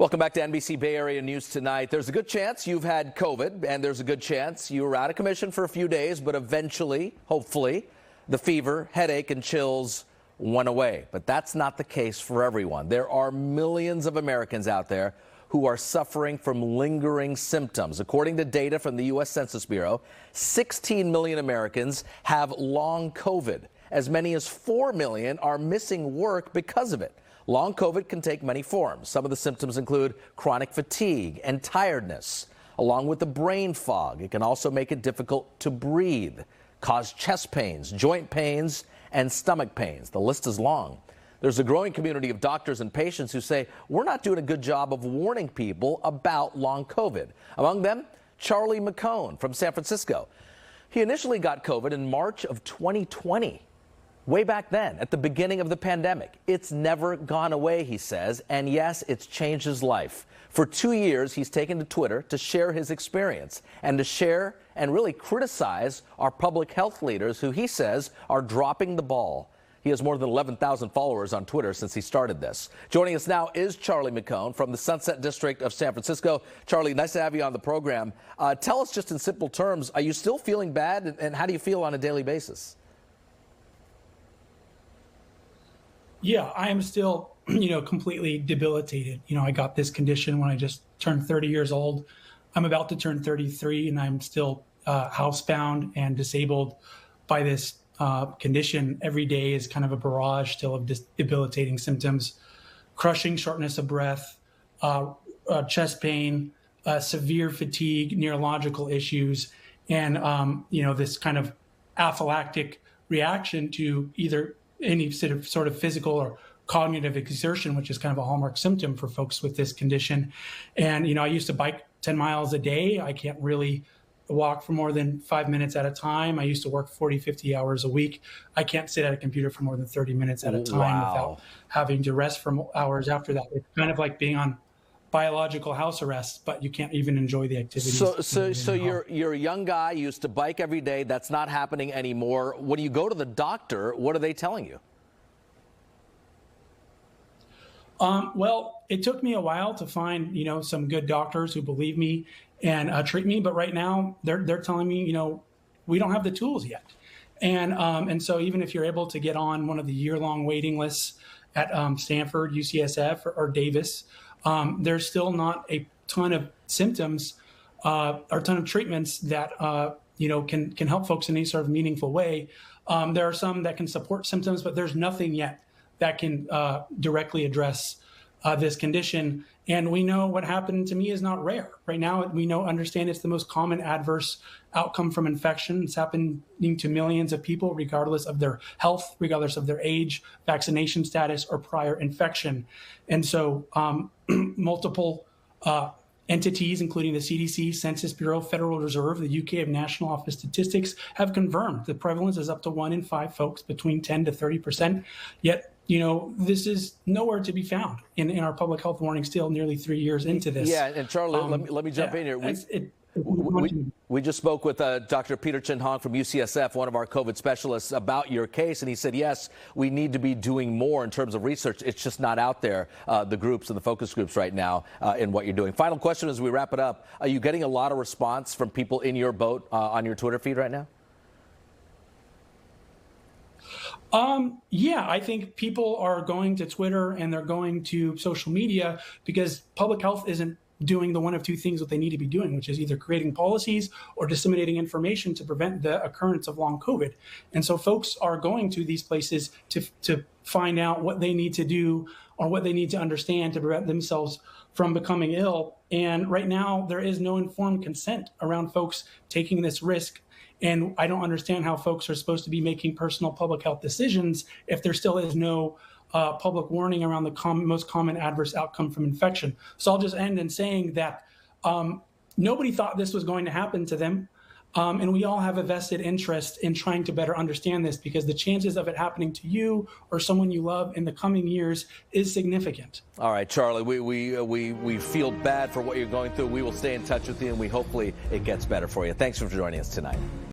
Welcome back to NBC Bay Area News Tonight. There's a good chance you've had COVID, and there's a good chance you were out of commission for a few days, but eventually, hopefully, the fever, headache, and chills went away. But that's not the case for everyone. There are millions of Americans out there who are suffering from lingering symptoms. According to data from the U.S. Census Bureau, 16 million Americans have long COVID. As many as 4 million are missing work because of it. Long COVID can take many forms. Some of the symptoms include chronic fatigue and tiredness, along with the brain fog. It can also make it difficult to breathe, cause chest pains, joint pains, and stomach pains. The list is long. There's a growing community of doctors and patients who say we're not doing a good job of warning people about long COVID. Among them, Charlie McCone from San Francisco. He initially got COVID in March of 2020. Way back then, at the beginning of the pandemic. It's never gone away, he says, and yes, it's changed his life. For 2 years, he's taken to Twitter to share his experience and to share and really criticize our public health leaders who he says are dropping the ball. He has more than 11,000 followers on Twitter since he started this. Joining us now is Charlie McCone from the Sunset District of San Francisco. Charlie, nice to have you on the program. Tell us just in simple terms, are you still feeling bad, and how do you feel on a daily basis? Yeah, I am still, completely debilitated. I got this condition when I just turned 30 years old. I'm about to turn 33, and I'm still housebound and disabled by this condition. Every day is kind of a barrage still of debilitating symptoms, crushing shortness of breath, chest pain, severe fatigue, neurological issues, and, this kind of anaphylactic reaction to either any sort of physical or cognitive exertion, which is kind of a hallmark symptom for folks with this condition. And, I used to bike 10 miles a day. I can't really walk for more than 5 minutes at a time. I used to work 40, 50 hours a week. I can't sit at a computer for more than 30 minutes at a time without having to rest for hours after that. It's kind of like being on biological house arrest, but you can't even enjoy the activities. So you're a young guy, you used to bike every day. That's not happening anymore. When you go to the doctor, what are they telling you? Well, it took me a while to find, some good doctors who believe me and treat me. But right now they're telling me, we don't have the tools yet. And so even if you're able to get on one of the year-long waiting lists at Stanford, UCSF, or Davis, there's still not a ton of symptoms or a ton of treatments that, can help folks in any sort of meaningful way. There are some that can support symptoms, but there's nothing yet that can directly address this condition. And we know what happened to me is not rare. Right now, we understand it's the most common adverse outcome from infection. It's happening to millions of people, regardless of their health, regardless of their age, vaccination status, or prior infection. And so multiple entities, including the CDC, Census Bureau, Federal Reserve, the UK National Office of Statistics, have confirmed the prevalence is up to 1 in 5 folks, between 10 to 30%. Yet, this is nowhere to be found in our public health warning still nearly 3 years into this. Yeah, and Charlie, let me jump in here. We just spoke with Dr. Peter Chin-Hong from UCSF, one of our COVID specialists, about your case, and he said, yes, we need to be doing more in terms of research. It's just not out there, the groups and the focus groups right now in what you're doing. Final question as we wrap it up. Are you getting a lot of response from people in your boat on your Twitter feed right now? Yeah, I think people are going to Twitter and they're going to social media because public health isn't doing the one of two things that they need to be doing, which is either creating policies or disseminating information to prevent the occurrence of long COVID. And so folks are going to these places to find out what they need to do or what they need to understand to prevent themselves from becoming ill. And right now, there is no informed consent around folks taking this risk. And I don't understand how folks are supposed to be making personal public health decisions if there still is no public warning around the most common adverse outcome from infection. So I'll just end in saying that nobody thought this was going to happen to them. And we all have a vested interest in trying to better understand this because the chances of it happening to you or someone you love in the coming years is significant. All right, Charlie, we feel bad for what you're going through. We will stay in touch with you, and hopefully it gets better for you. Thanks for joining us tonight.